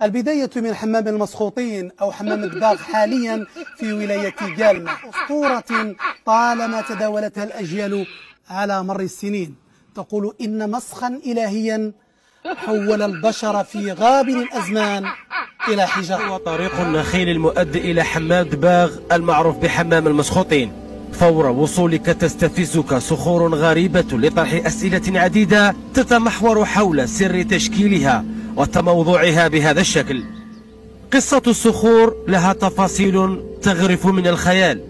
البداية من حمام المسخوطين أو حمام الدباغ حاليا في ولاية جالمة، أسطورة طالما تداولتها الأجيال على مر السنين، تقول إن مسخا إلهيا حول البشر في غابر الأزمان إلى حجر. هو طريق النخيل المؤدي إلى حمام دباغ المعروف بحمام المسخوطين. فور وصولك تستفزك صخور غريبة لطرح أسئلة عديدة تتمحور حول سر تشكيلها وتموضعها بهذا الشكل. قصة الصخور لها تفاصيل تغرف من الخيال.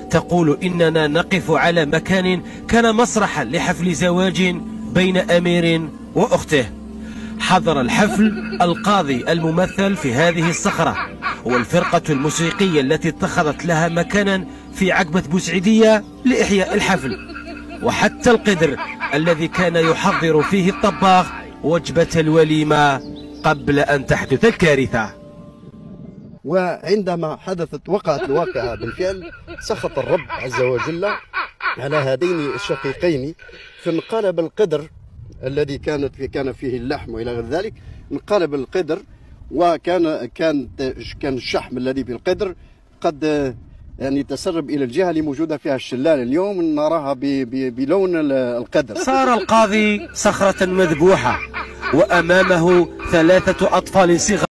تقول إننا نقف على مكان كان مسرحا لحفل زواج بين أمير وأخته. حضر الحفل القاضي الممثل في هذه الصخرة والفرقة الموسيقية التي اتخذت لها مكانا في عقبة بوسعيدية لإحياء الحفل، وحتى القدر الذي كان يحضر فيه الطباخ وجبة الوليمة قبل أن تحدث الكارثة. وعندما وقعت الواقعة بالفعل سخط الرب عز وجل على هذين الشقيقين، فانقلب القدر الذي كان فيه اللحم والى غير ذلك، انقلب القدر، وكان الشحم الذي في القدر قد يعني تسرب الى الجهه اللي موجوده فيها الشلال اليوم نراها بلون القدر. صار القاضي صخرة مذبوحة وامامه 3 أطفال صغار